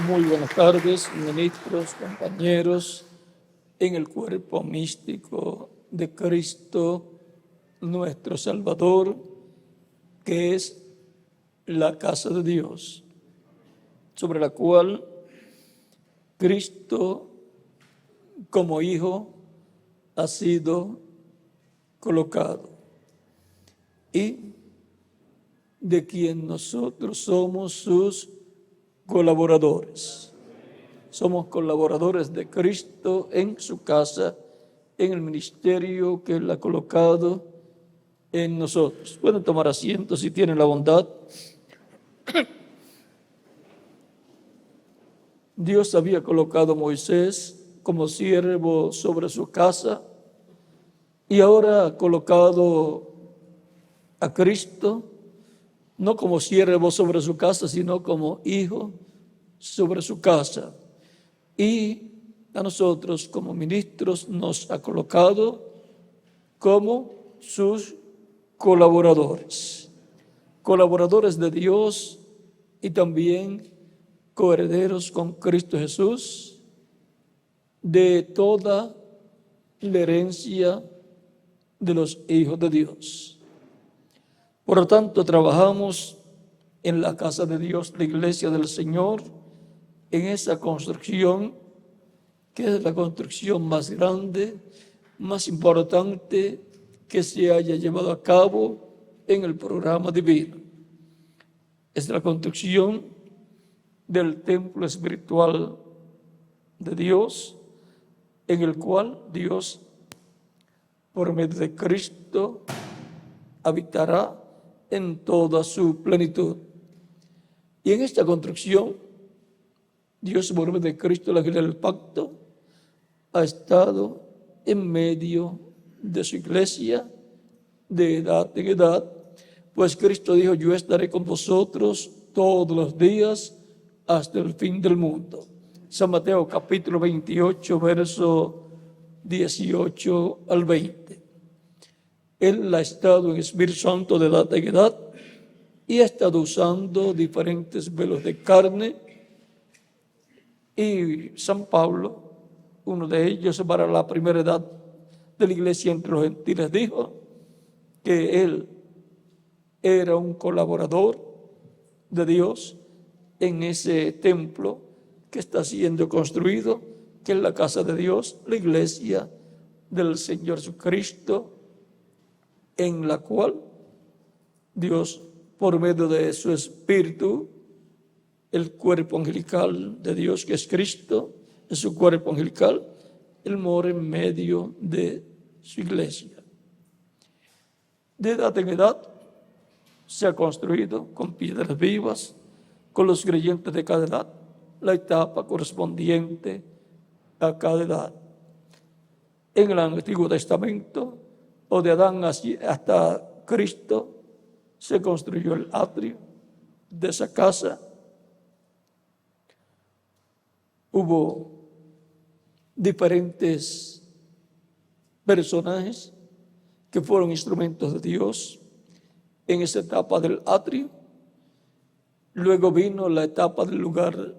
Muy buenas tardes, ministros, compañeros, en el cuerpo místico de Cristo, nuestro Salvador, que es la casa de Dios, sobre la cual Cristo, como Hijo, ha sido colocado y de quien nosotros somos sus colaboradores. Somos colaboradores de Cristo en su casa, en el ministerio que Él ha colocado en nosotros. Pueden tomar asiento si tienen la bondad. Dios había colocado a Moisés como siervo sobre su casa y ahora ha colocado a Cristo no como siervo sobre su casa, sino como hijo sobre su casa. Y a nosotros como ministros nos ha colocado como sus colaboradores, colaboradores de Dios y también coherederos con Cristo Jesús de toda la herencia de los hijos de Dios. Por lo tanto, trabajamos en la casa de Dios, la iglesia del Señor, en esa construcción que es la construcción más grande, más importante que se haya llevado a cabo en el programa divino. Es la construcción del templo espiritual de Dios, en el cual Dios, por medio de Cristo, habitará en toda su plenitud. Y en esta construcción, Dios, por medio de Cristo, el ángel del pacto, ha estado en medio de su iglesia, de edad en edad, pues Cristo dijo: yo estaré con vosotros todos los días hasta el fin del mundo. San Mateo capítulo 28, verso 18 al 20. Él ha estado en Espíritu Santo de edad en edad y ha estado usando diferentes velos de carne. Y San Pablo, uno de ellos para la primera edad de la iglesia entre los gentiles, dijo que él era un colaborador de Dios en ese templo que está siendo construido, que es la casa de Dios, la iglesia del Señor Jesucristo, en la cual Dios, por medio de su Espíritu, el cuerpo angelical de Dios, que es Cristo, es su cuerpo angelical, Él mora en medio de su iglesia. De edad en edad se ha construido con piedras vivas, con los creyentes de cada edad, la etapa correspondiente a cada edad. En el Antiguo Testamento, o de Adán hasta Cristo, se construyó el atrio de esa casa. Hubo diferentes personajes que fueron instrumentos de Dios en esa etapa del atrio. Luego vino la etapa del lugar.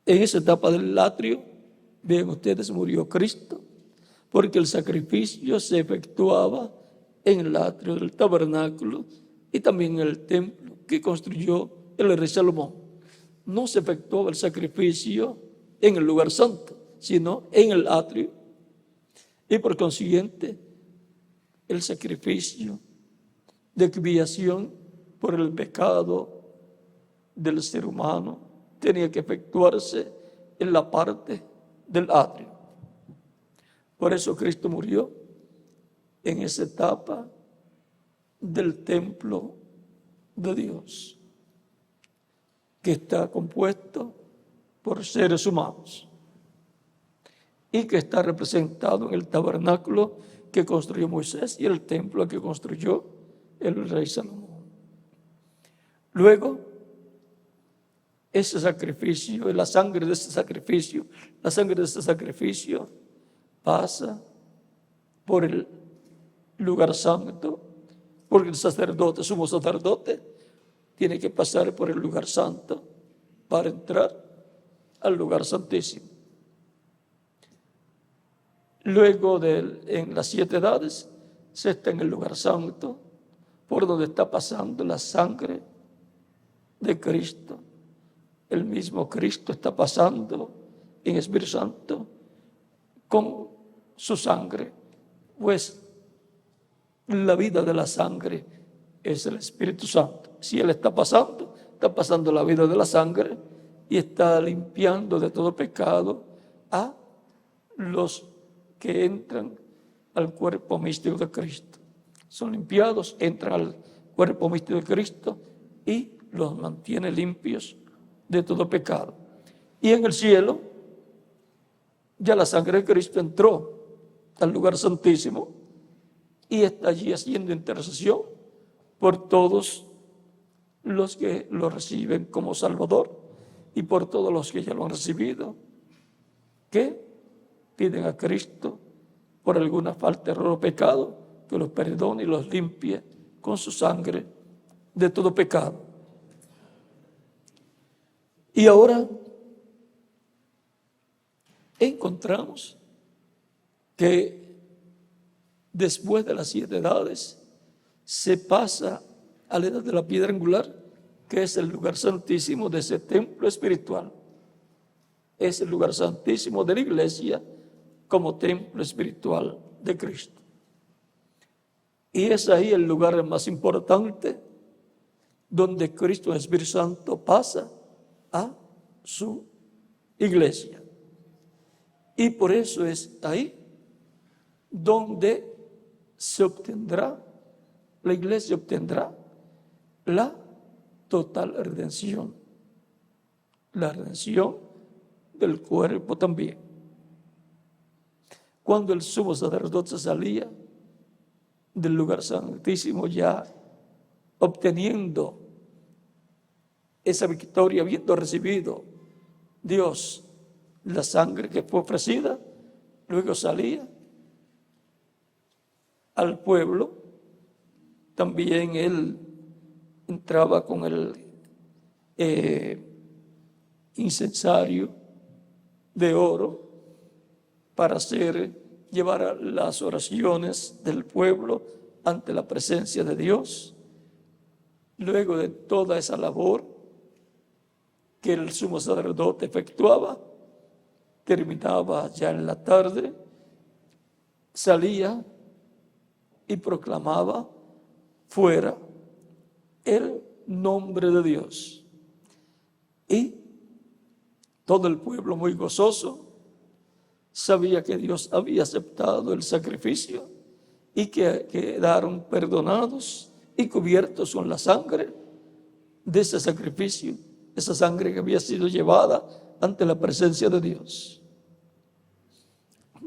En esa etapa del atrio, vean ustedes, murió Cristo, porque el sacrificio se efectuaba en el atrio del tabernáculo y también en el templo que construyó el rey Salomón. No se efectuaba el sacrificio en el lugar santo, sino en el atrio. Y por consiguiente, el sacrificio de expiación por el pecado del ser humano tenía que efectuarse en la parte del atrio. Por eso Cristo murió en esa etapa del templo de Dios, que está compuesto por seres humanos y que está representado en el tabernáculo que construyó Moisés y el templo que construyó el rey Salomón. Luego, ese sacrificio, la sangre de ese sacrificio pasa por el lugar santo, porque el sacerdote, sumo sacerdote, tiene que pasar por el lugar santo para entrar al lugar santísimo. Luego en las 7 edades se está en el lugar santo, por donde está pasando la sangre de Cristo. El mismo Cristo está pasando en Espíritu Santo con su sangre, pues la vida de la sangre es el Espíritu Santo. Si Él está pasando la vida de la sangre y está limpiando de todo pecado a los que entran al cuerpo místico de Cristo. Son limpiados, entran al cuerpo místico de Cristo y los mantiene limpios de todo pecado. Y en el cielo, ya la sangre de Cristo entró al lugar santísimo y está allí haciendo intercesión por todos los que lo reciben como Salvador y por todos los que ya lo han recibido, que piden a Cristo por alguna falta, error o pecado, que los perdone y los limpie con su sangre de todo pecado. Y ahora encontramos que después de las 7 edades se pasa a la edad de la piedra angular, que es el lugar santísimo de ese templo espiritual. Es el lugar santísimo de la iglesia como templo espiritual de Cristo. Y es ahí el lugar más importante donde Cristo, el Espíritu Santo, pasa a su iglesia. Y por eso es ahí donde la iglesia obtendrá la total redención. La redención del cuerpo también. Cuando el sumo sacerdote salía del lugar santísimo, ya obteniendo esa victoria, habiendo recibido Dios la sangre que fue ofrecida, luego salía al pueblo. También él entraba con el incensario de oro para llevar las oraciones del pueblo ante la presencia de Dios. Luego de toda esa labor que el sumo sacerdote efectuaba, terminaba ya en la tarde, salía y proclamaba fuera el nombre de Dios. Y todo el pueblo, muy gozoso, sabía que Dios había aceptado el sacrificio y que quedaron perdonados y cubiertos con la sangre de ese sacrificio, esa sangre que había sido llevada ante la presencia de Dios.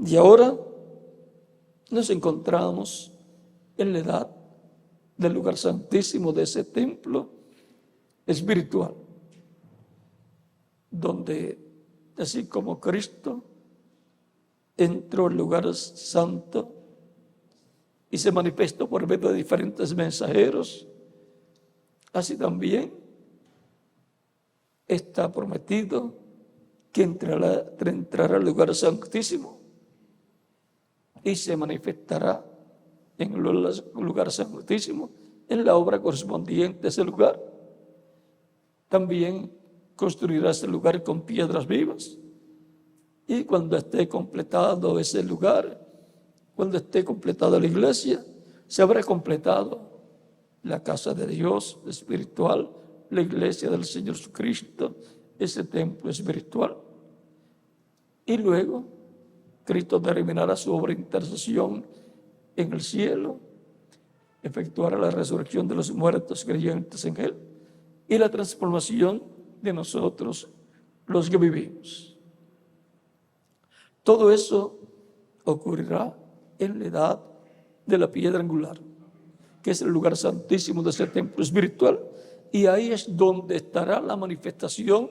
Y ahora nos encontramos en la edad del lugar santísimo de ese templo espiritual, donde así como Cristo entró al lugar santo y se manifestó por medio de diferentes mensajeros, así también está prometido que entrará al lugar santísimo y se manifestará en el lugar santísimo en la obra correspondiente a ese lugar. También construirá ese lugar con piedras vivas. Y cuando esté completado ese lugar, cuando esté completada la iglesia, se habrá completado la casa de Dios espiritual, la iglesia del Señor Jesucristo, ese templo espiritual. Y luego Cristo terminará su obra de intercesión en el cielo, efectuará la resurrección de los muertos creyentes en Él y la transformación de nosotros, los que vivimos. Todo eso ocurrirá en la edad de la piedra angular, que es el lugar santísimo de ese templo espiritual, y ahí es donde estará la manifestación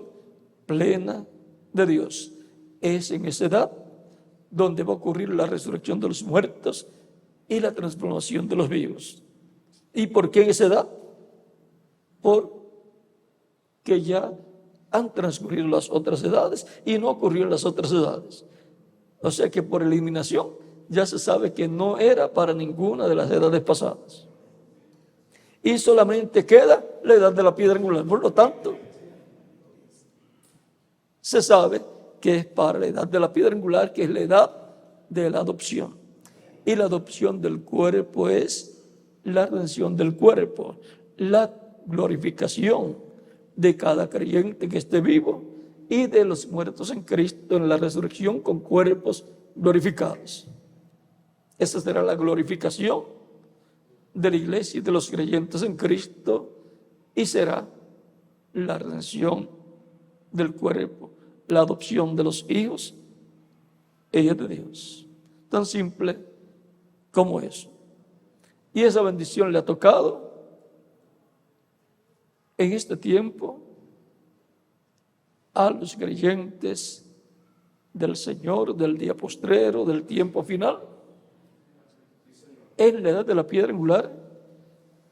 plena de Dios. Es en esa edad donde va a ocurrir la resurrección de los muertos y la transformación de los vivos. ¿Y por qué en esa edad? Porque ya Han transcurrido las otras edades y no ocurrió en las otras edades. O sea que por eliminación ya se sabe que no era para ninguna de las edades pasadas. Y solamente queda la edad de la piedra angular. Por lo tanto, se sabe que es para la edad de la piedra angular, que es la edad de la adopción. Y la adopción del cuerpo es la redención del cuerpo, la glorificación de cada creyente que esté vivo y de los muertos en Cristo en la resurrección con cuerpos glorificados. Esa será la glorificación de la iglesia y de los creyentes en Cristo, y será la redención del cuerpo, la adopción de los hijos e hijas de Dios. Tan simple como eso. Y esa bendición le ha tocado en este tiempo a los creyentes del Señor, del día postrero, del tiempo final, en la edad de la piedra angular.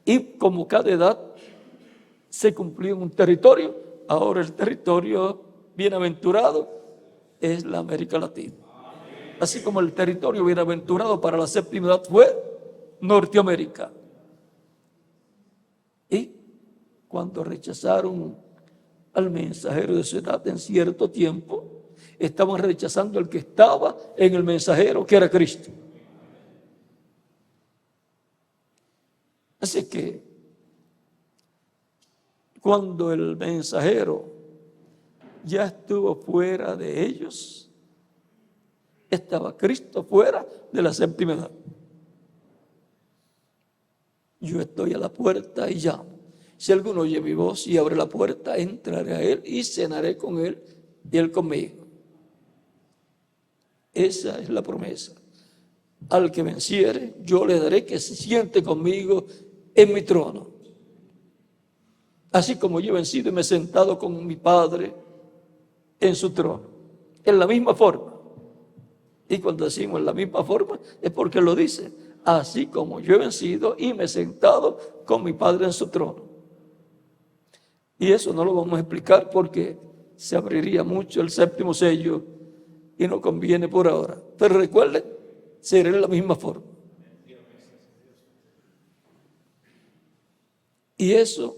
Y como cada edad se cumplió en un territorio, ahora el territorio bienaventurado es la América Latina. Así como el territorio bienaventurado para la séptima edad fue Norteamérica. Y cuando rechazaron al mensajero de su edad en cierto tiempo, estaban rechazando al que estaba en el mensajero, que era Cristo. Así que cuando el mensajero ya estuvo fuera de ellos, estaba Cristo fuera de la séptima edad. Yo estoy a la puerta y llamo. Si alguno oye mi voz y abre la puerta, entraré a él y cenaré con él y él conmigo. Esa es la promesa. Al que venciere, yo le daré que se siente conmigo en mi trono. Así como yo he vencido y me he sentado con mi Padre en su trono. En la misma forma. Y cuando decimos en la misma forma, es porque lo dice. Así como yo he vencido y me he sentado con mi Padre en su trono. Y eso no lo vamos a explicar porque se abriría mucho el séptimo sello y no conviene por ahora. Pero recuerden, será en la misma forma. Y eso,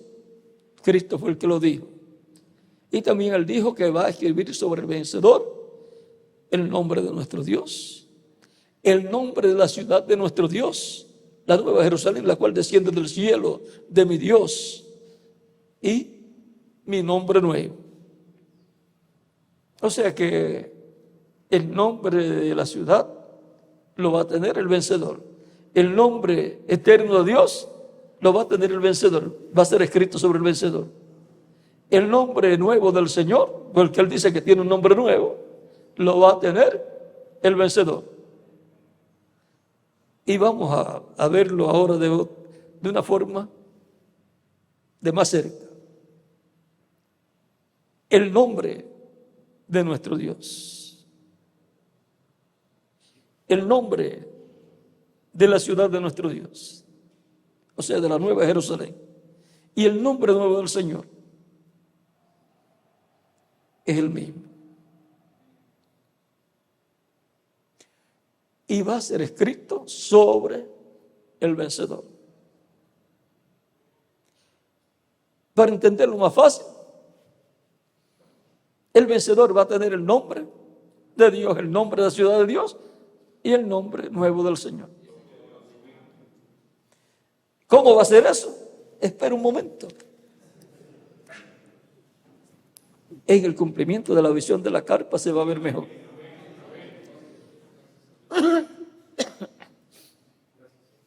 Cristo fue el que lo dijo. Y también él dijo que va a escribir sobre el vencedor el nombre de nuestro Dios, el nombre de la ciudad de nuestro Dios, la nueva Jerusalén, la cual desciende del cielo de mi Dios, y mi nombre nuevo. O sea que el nombre de la ciudad lo va a tener el vencedor. El nombre eterno de Dios lo va a tener el vencedor. Va a ser escrito sobre el vencedor. El nombre nuevo del Señor, porque Él dice que tiene un nombre nuevo, lo va a tener el vencedor. Y vamos a verlo ahora de una forma de más cerca. El nombre de nuestro Dios. El nombre de la ciudad de nuestro Dios. O sea, de la nueva Jerusalén. Y el nombre nuevo del Señor es el mismo. Y va a ser escrito sobre el vencedor. Para entenderlo más fácil, el vencedor va a tener el nombre de Dios, el nombre de la ciudad de Dios y el nombre nuevo del Señor. ¿Cómo va a ser eso? Espera un momento. En el cumplimiento de la visión de la carpa se va a ver mejor.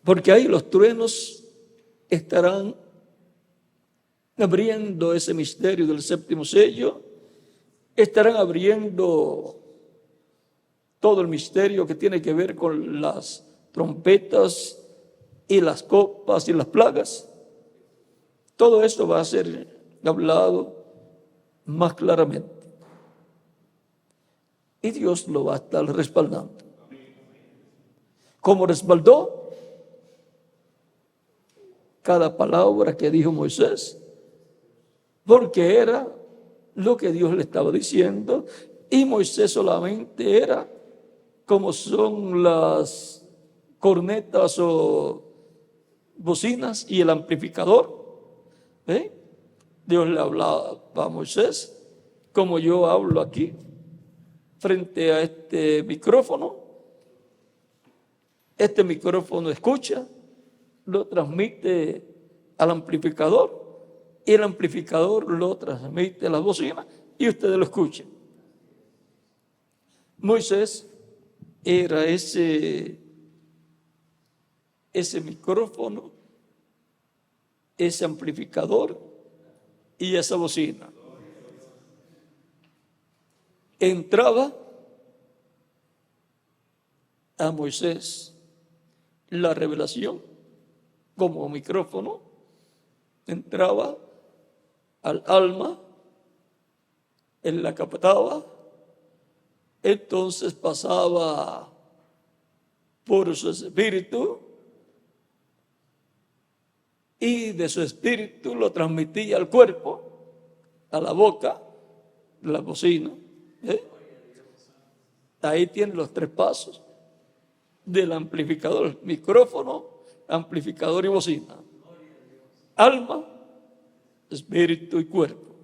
Porque ahí los truenos estarán abriendo ese misterio del séptimo sello, estarán abriendo todo el misterio que tiene que ver con las trompetas y las copas y las plagas. Todo esto va a ser hablado más claramente. Y Dios lo va a estar respaldando. Como respaldó cada palabra que dijo Moisés, porque era lo que Dios le estaba diciendo, y Moisés solamente era como son las cornetas o bocinas y el amplificador. Dios le hablaba a Moisés como yo hablo aquí frente a este micrófono. Este micrófono escucha, lo transmite al amplificador y el amplificador lo transmite a la bocina y ustedes lo escuchan. Moisés era ese micrófono, ese amplificador y esa bocina. Entraba a Moisés la revelación como micrófono, entraba al alma, él la captaba, entonces pasaba por su espíritu y de su espíritu lo transmitía al cuerpo, a la boca, la bocina. Ahí tiene los 3 pasos del amplificador: micrófono, amplificador y bocina. Alma, espíritu y cuerpo.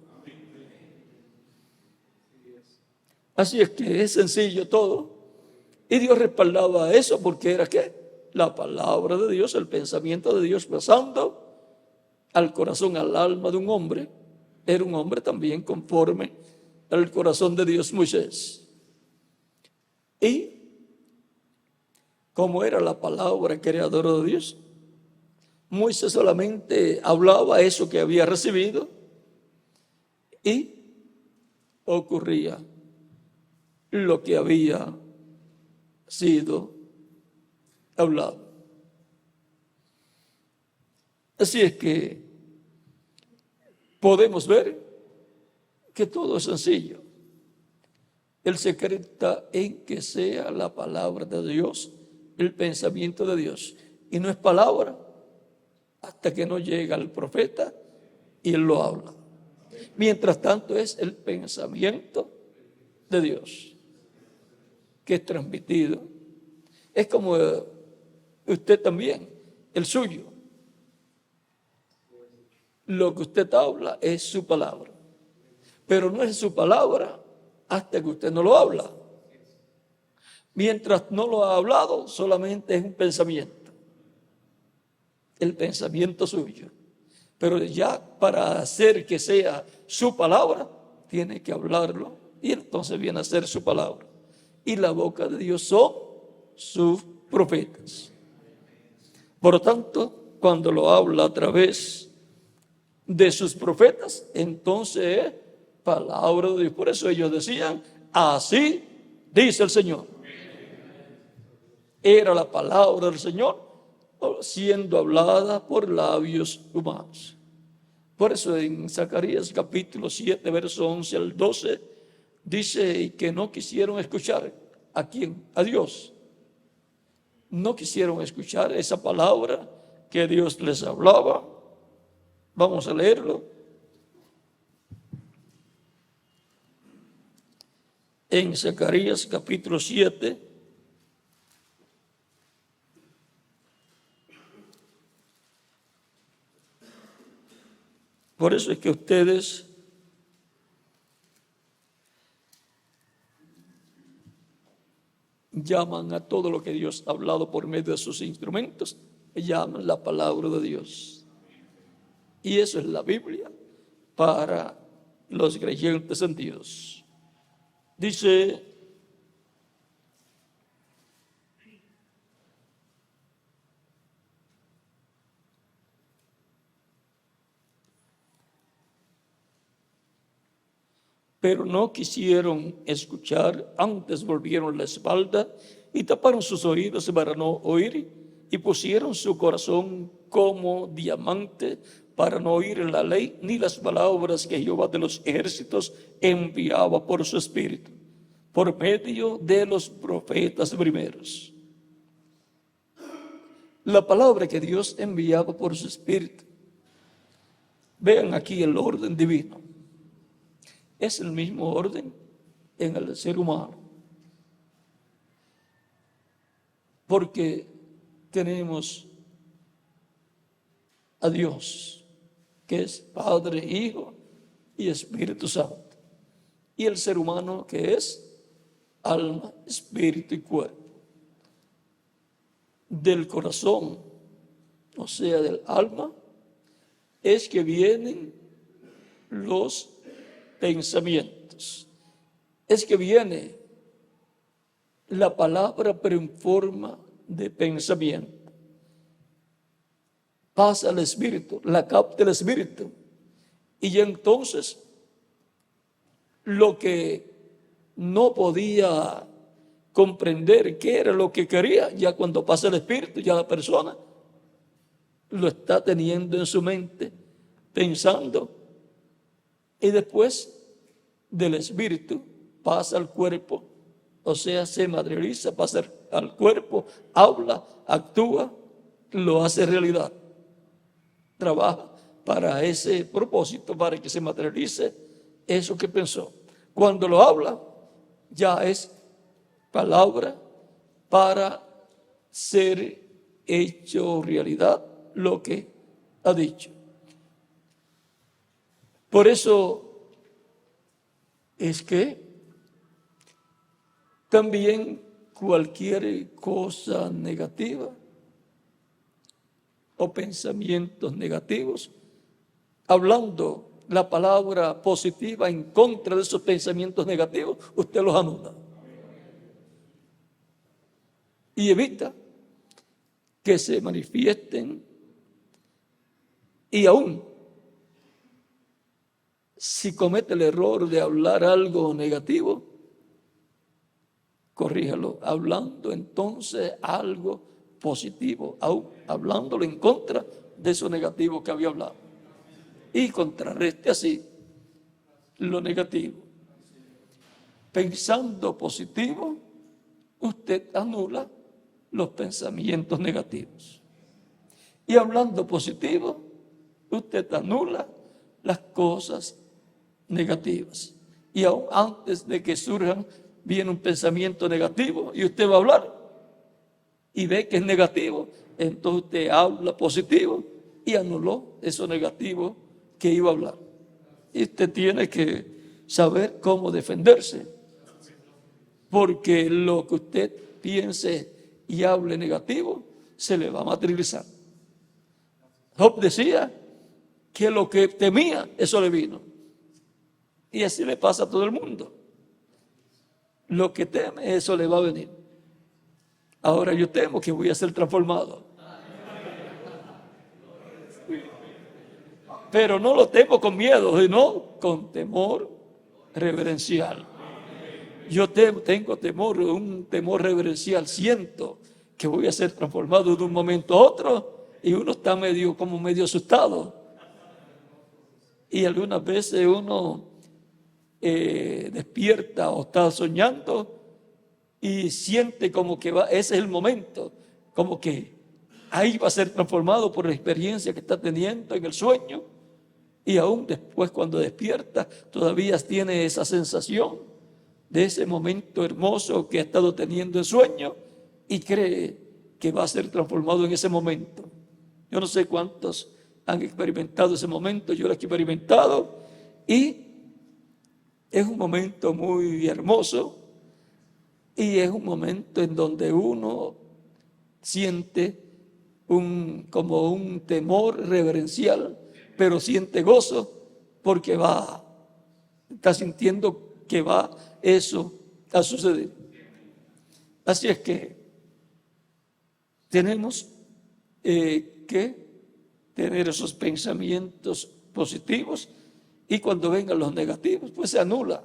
Así es que es sencillo todo. Y Dios respaldaba eso porque era ¿qué? La palabra de Dios, el pensamiento de Dios pasando al corazón, al alma de un hombre. Era un hombre también conforme al corazón de Dios, Moisés. Y como era la palabra creadora de Dios, Moisés solamente hablaba eso que había recibido y ocurría lo que había sido hablado. Así es que podemos ver que todo es sencillo. El secreto está en que sea la palabra de Dios, el pensamiento de Dios. Y no es palabra hasta que no llega el profeta y él lo habla. Mientras tanto es el pensamiento de Dios que es transmitido. Es como usted también, el suyo. Lo que usted habla es su palabra, pero no es su palabra hasta que usted no lo habla. Mientras no lo ha hablado, solamente es un pensamiento, el pensamiento suyo. Pero ya para hacer que sea su palabra, tiene que hablarlo, y entonces viene a ser su palabra. Y la boca de Dios son sus profetas. Por lo tanto, cuando lo habla a través de sus profetas, entonces es palabra de Dios. Por eso ellos decían: así dice el Señor. Era la palabra del Señor siendo hablada por labios humanos. Por eso en Zacarías capítulo 7, verso 11 al 12, dice que no quisieron escuchar. ¿A quién? A Dios. No quisieron escuchar esa palabra que Dios les hablaba. Vamos a leerlo. En Zacarías capítulo 7. Por eso es que ustedes llaman a todo lo que Dios ha hablado por medio de sus instrumentos, llaman la palabra de Dios. Y eso es la Biblia para los creyentes en Dios. Dice: pero no quisieron escuchar, antes volvieron la espalda y taparon sus oídos para no oír, y pusieron su corazón como diamante para no oír la ley ni las palabras que Jehová de los ejércitos enviaba por su espíritu, por medio de los profetas primeros. La palabra que Dios enviaba por su espíritu. Vean aquí el orden divino. es el mismo orden en el ser humano. Porque tenemos a Dios, que es Padre, Hijo y Espíritu Santo. Y el ser humano, que es alma, espíritu y cuerpo. Del corazón, o sea, del alma, es que vienen los pensamientos. Es que viene la palabra, pero en forma de pensamiento. Pasa al espíritu, la capta el espíritu. Y ya entonces, lo que no podía comprender qué era lo que quería, ya cuando pasa el espíritu, ya la persona lo está teniendo en su mente, pensando, y después del espíritu pasa al cuerpo, o sea, se materializa, pasa al cuerpo, habla, actúa, lo hace realidad, trabaja para ese propósito, para que se materialice eso que pensó. Cuando lo habla, ya es palabra para ser hecho realidad lo que ha dicho. Por eso es que también cualquier cosa negativa o pensamientos negativos, hablando la palabra positiva en contra de esos pensamientos negativos, usted los anula. Y evita que se manifiesten, y aún si comete el error de hablar algo negativo, corríjalo, hablando entonces algo positivo, aún hablándolo en contra de eso negativo que había hablado. Y contrarreste así lo negativo. Pensando positivo, usted anula los pensamientos negativos. Y hablando positivo, usted anula las cosas negativas. Y aún antes de que surjan, viene un pensamiento negativo y usted va a hablar y ve que es negativo, entonces usted habla positivo y anuló eso negativo que iba a hablar. Y usted tiene que saber cómo defenderse, porque lo que usted piense y hable negativo se le va a materializar. Job decía que lo que temía, eso le vino. Y así le pasa a todo el mundo. Lo que teme, eso le va a venir. Ahora yo temo que voy a ser transformado. Pero no lo temo con miedo, sino con temor reverencial. Yo tengo temor, un temor reverencial. Siento que voy a ser transformado de un momento a otro y uno está medio asustado. Y algunas veces uno despierta o está soñando y siente como que ese es el momento, como que ahí va a ser transformado por la experiencia que está teniendo en el sueño. Y aún después, cuando despierta, todavía tiene esa sensación de ese momento hermoso que ha estado teniendo en sueño y cree que va a ser transformado en ese momento. Yo no sé cuántos han experimentado ese momento, yo lo he experimentado y es un momento muy hermoso y es un momento en donde uno siente como un temor reverencial, pero siente gozo porque está sintiendo que va eso a suceder. Así es que tenemos que tener esos pensamientos positivos y cuando vengan los negativos, pues se anula.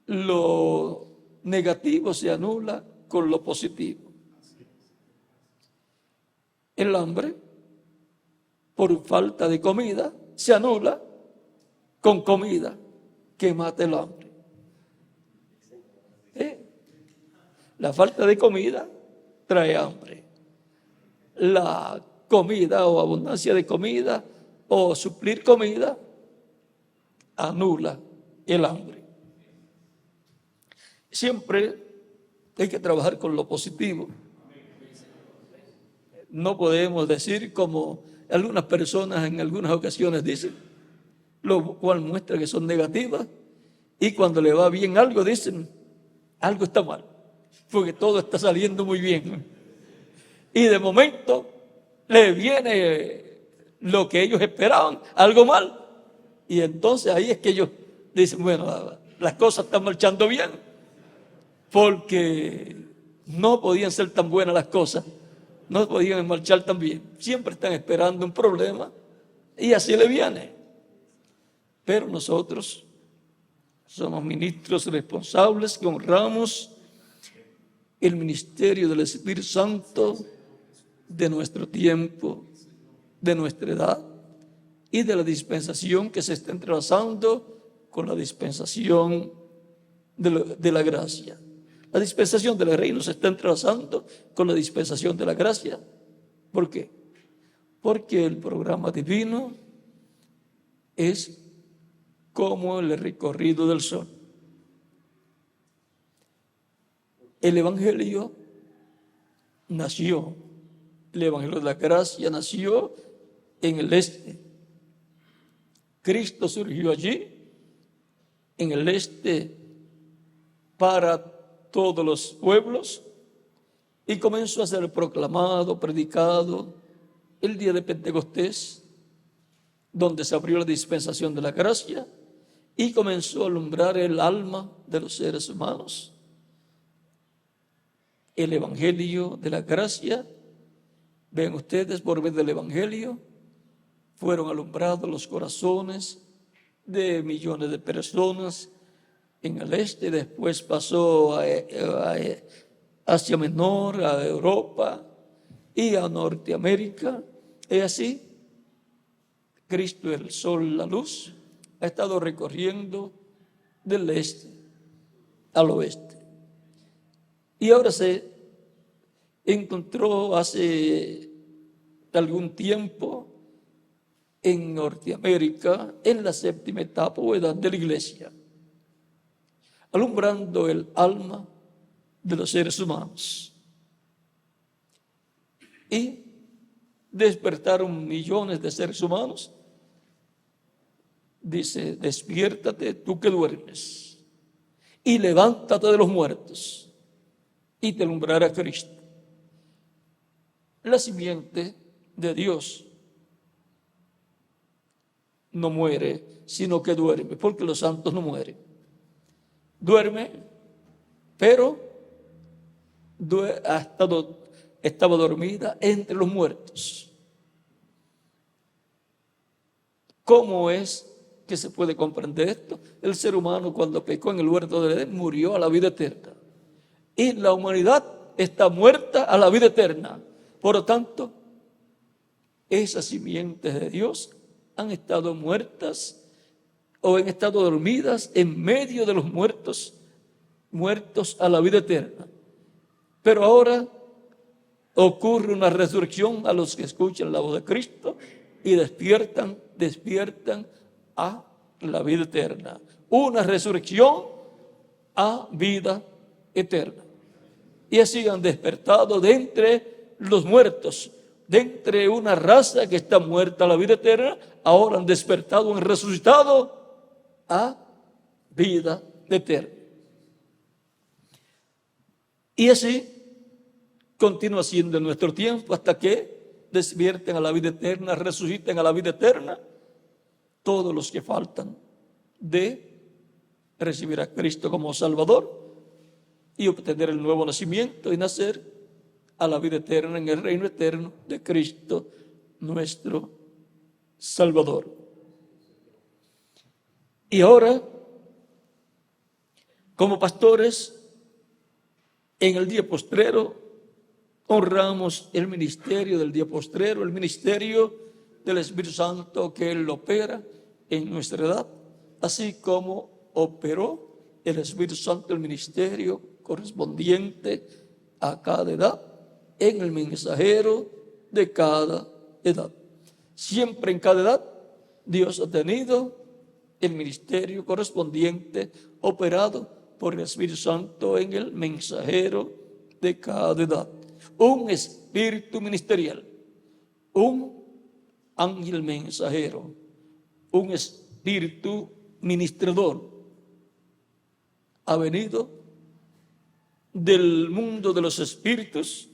Lo negativo se anula con lo positivo. El hambre, por falta de comida, se anula con comida que mata el hambre. La falta de comida trae hambre. La comida o abundancia de comida o suplir comida anula el hambre. Siempre hay que trabajar con lo positivo. No podemos decir como algunas personas en algunas ocasiones dicen, lo cual muestra que son negativas, y cuando le va bien algo dicen, algo está mal, porque todo está saliendo muy bien. Y de momento le viene lo que ellos esperaban, algo mal, y entonces ahí es que ellos dicen, bueno, las cosas están marchando bien, porque no podían ser tan buenas las cosas, no podían marchar tan bien. Siempre están esperando un problema y así le viene. Pero nosotros somos ministros responsables que honramos el ministerio del Espíritu Santo de nuestro tiempo, de nuestra edad y de la dispensación que se está entrelazando con la dispensación de la gracia. La dispensación del reino se está entrelazando con la dispensación de la gracia. ¿Por qué? Porque el programa divino es como el recorrido del sol. El Evangelio nació, el Evangelio de la gracia nació en el este. Cristo surgió allí, en el este, para todos los pueblos, y comenzó a ser proclamado, predicado el día de Pentecostés, donde se abrió la dispensación de la gracia y comenzó a alumbrar el alma de los seres humanos. El Evangelio de la gracia, ven ustedes, por medio del Evangelio fueron alumbrados los corazones de millones de personas en el este, después pasó a Asia Menor, a Europa y a Norteamérica. Y así, Cristo, el sol, la luz, ha estado recorriendo del este al oeste. Y ahora se encontró hace algún tiempo en Norteamérica, en la séptima etapa o edad de la iglesia, alumbrando el alma de los seres humanos. Y despertaron millones de seres humanos. Dice, despiértate tú que duermes y levántate de los muertos y te alumbrará Cristo. La simiente de Dios no muere, sino que duerme, porque los santos no mueren. Duerme, pero estaba dormida entre los muertos. ¿Cómo es que se puede comprender esto? El ser humano, cuando pecó en el huerto del Edén, murió a la vida eterna. Y la humanidad está muerta a la vida eterna. Por lo tanto, esas simientes de Dios han estado muertas o han estado dormidas en medio de los muertos a la vida eterna. Pero ahora ocurre una resurrección a los que escuchan la voz de Cristo y despiertan a la vida eterna. Una resurrección a vida eterna. Y así han despertado de entre los muertos, de entre una raza que está muerta a la vida eterna, ahora han despertado, han resucitado a vida eterna. Y así continúa siendo en nuestro tiempo hasta que despierten a la vida eterna, resuciten a la vida eterna todos los que faltan de recibir a Cristo como Salvador y obtener el nuevo nacimiento y nacer a la vida eterna en el reino eterno de Cristo nuestro Salvador. Y ahora, como pastores, en el día postrero, honramos el ministerio del día postrero, el ministerio del Espíritu Santo que Él opera en nuestra edad, así como operó el Espíritu Santo el ministerio correspondiente a cada edad en el mensajero de cada edad. Siempre en cada edad Dios ha tenido el ministerio correspondiente operado por el Espíritu Santo en el mensajero de cada edad. Un espíritu ministerial, un ángel mensajero, un espíritu ministrador ha venido del mundo de los espíritus,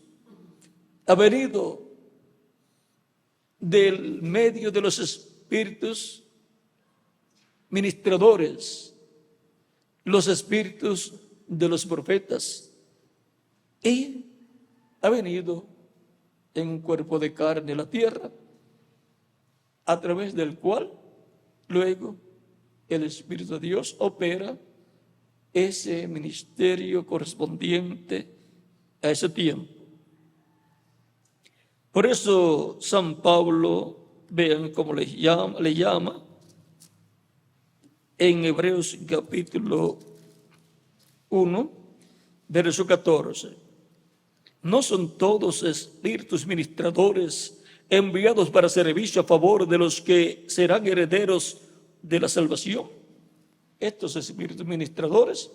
ha venido del medio de los espíritus ministradores, los espíritus de los profetas, y ha venido en un cuerpo de carne a la tierra, a través del cual luego el Espíritu de Dios opera ese ministerio correspondiente a ese tiempo. Por eso San Pablo, vean cómo le llama en Hebreos capítulo 1, verso 14. ¿No son todos espíritus ministradores enviados para servicio a favor de los que serán herederos de la salvación? Estos espíritus ministradores,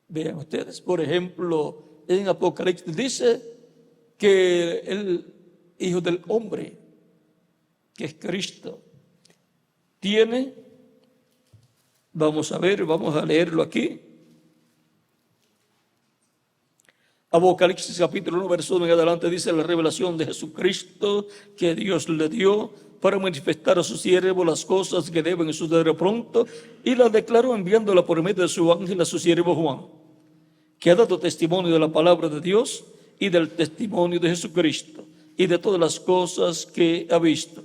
vean ustedes, por ejemplo, en Apocalipsis dice que el Hijo del Hombre, que es Cristo, tiene, vamos a leerlo aquí, Apocalipsis capítulo 1, verso 1 en adelante, dice la revelación de Jesucristo que Dios le dio para manifestar a su siervo las cosas que deben suceder pronto, y las declaró enviándola por medio de su ángel a su siervo Juan, que ha dado testimonio de la palabra de Dios y del testimonio de Jesucristo y de todas las cosas que ha visto.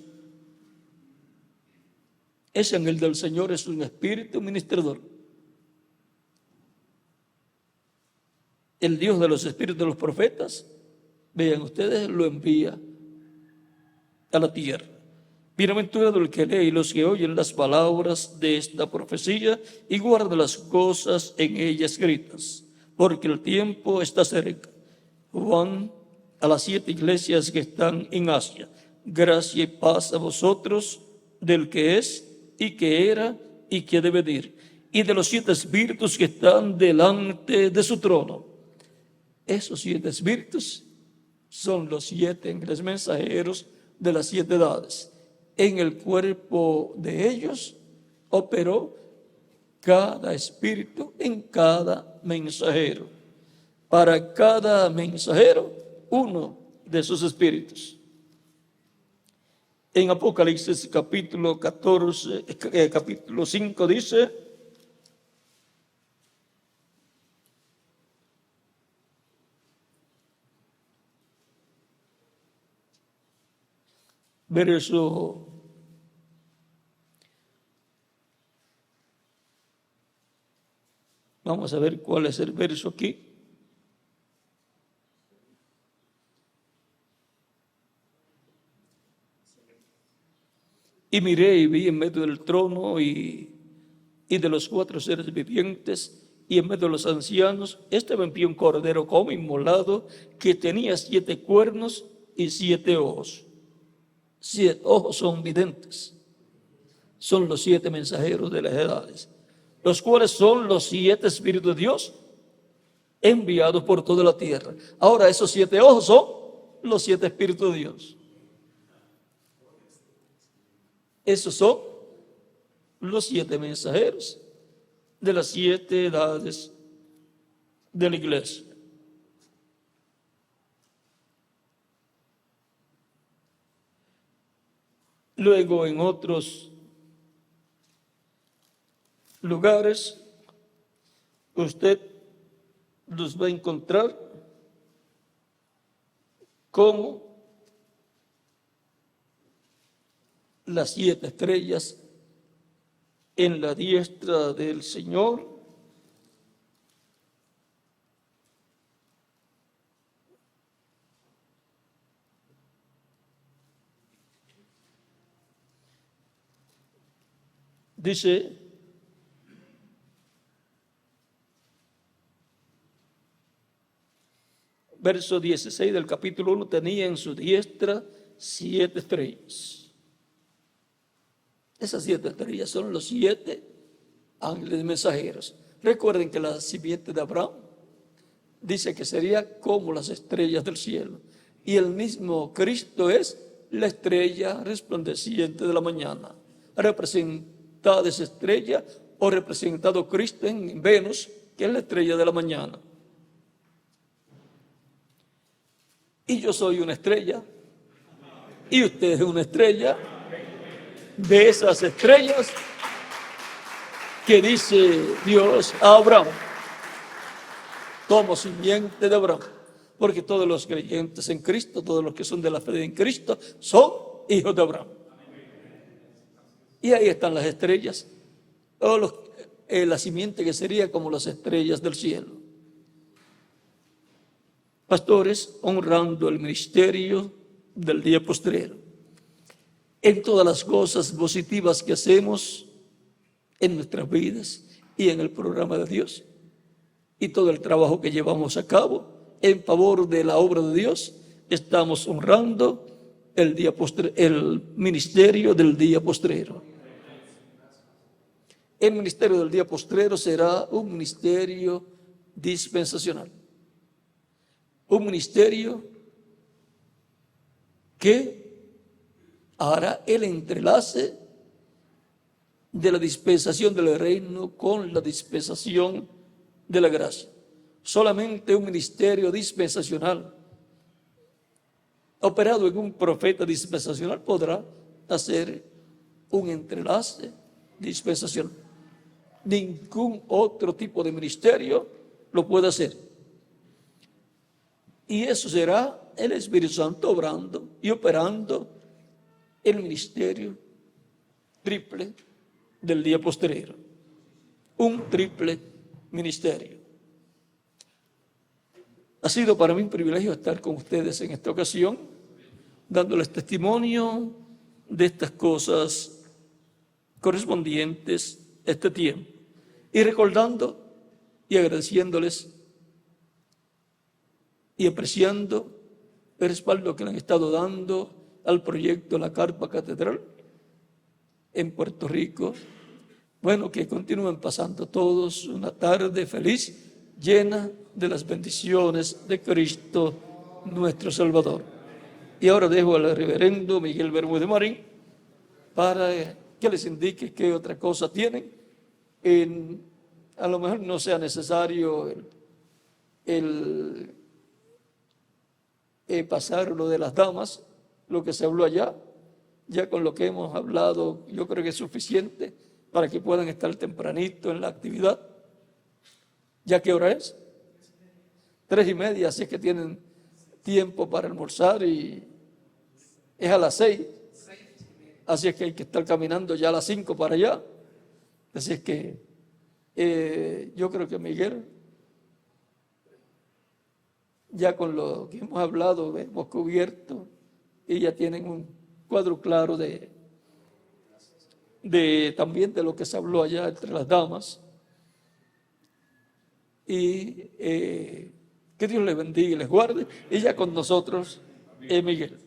Ese ángel del Señor es un espíritu ministrador. El Dios de los espíritus de los profetas, vean ustedes, lo envía a la tierra. Bienaventurado el que lee y los que oyen las palabras de esta profecía y guardan las cosas en ella escritas, porque el tiempo está cerca. Juan, a las 7 iglesias que están en Asia, gracia y paz a vosotros del que es y que era y que ha de venir, y de los 7 espíritus que están delante de su trono. Esos 7 espíritus son los 7 ángeles mensajeros de las 7 edades. En el cuerpo de ellos operó cada espíritu en cada mensajero. Para cada mensajero, uno de esos espíritus. En Apocalipsis capítulo 5 dice: verso vamos a ver cuál es el verso aquí. Y miré y vi en medio del trono y de los 4 seres vivientes y en medio de los ancianos, estaba en pie un cordero como inmolado que tenía 7 cuernos y 7 ojos. 7 ojos son videntes, son los 7 mensajeros de las edades, los cuales son los 7 espíritus de Dios enviados por toda la tierra. Ahora esos 7 ojos son los 7 espíritus de Dios. Esos son los 7 mensajeros de las 7 edades de la iglesia. Luego en otros lugares usted los va a encontrar como las 7 estrellas en la diestra del Señor. Dice: verso 16 del capítulo 1, tenía en su diestra 7 estrellas. Esas 7 estrellas son los 7 ángeles mensajeros. Recuerden que la simiente de Abraham dice que sería como las estrellas del cielo. Y el mismo Cristo es la estrella resplandeciente de la mañana. Representada esa estrella o representado Cristo en Venus, que es la estrella de la mañana. Y yo soy una estrella. Y usted es una estrella de esas estrellas que dice Dios a Abraham, como simiente de Abraham, porque todos los creyentes en Cristo, todos los que son de la fe en Cristo, son hijos de Abraham. Y ahí están las estrellas, la simiente que sería como las estrellas del cielo. Pastores, honrando el ministerio del día postrero. En todas las cosas positivas que hacemos en nuestras vidas y en el programa de Dios, y todo el trabajo que llevamos a cabo en favor de la obra de Dios, estamos honrando el ministerio del día postrero. El ministerio del día postrero será un ministerio dispensacional. Un ministerio que hará el entrelace de la dispensación del reino con la dispensación de la gracia. Solamente un ministerio dispensacional operado en un profeta dispensacional podrá hacer un entrelace dispensacional. Ningún otro tipo de ministerio lo puede hacer. Y eso será el Espíritu Santo obrando y operando el ministerio triple del día postrero. Un triple ministerio. Ha sido para mí un privilegio estar con ustedes en esta ocasión, dándoles testimonio de estas cosas correspondientes a este tiempo, y recordando y agradeciéndoles y apreciando el respaldo que le han estado dando al proyecto La Carpa Catedral en Puerto Rico. Bueno, que continúen pasando todos una tarde feliz, llena de las bendiciones de Cristo nuestro Salvador. Y ahora dejo al reverendo Miguel Bermúdez Marín para que les indique qué otra cosa tienen. A lo mejor no sea necesario pasar lo de las damas, lo que se habló allá, ya con lo que hemos hablado, yo creo que es suficiente para que puedan estar tempranito en la actividad. ¿Ya qué hora es? 3:30, así es que tienen tiempo para almorzar y es a las 6. Así es que hay que estar caminando ya a las 5 para allá. Así es que yo creo que Miguel, ya con lo que hemos hablado, hemos cubierto y ya tienen un cuadro claro también de lo que se habló allá entre las damas. Y que Dios les bendiga y les guarde. Y ya con nosotros, Miguel.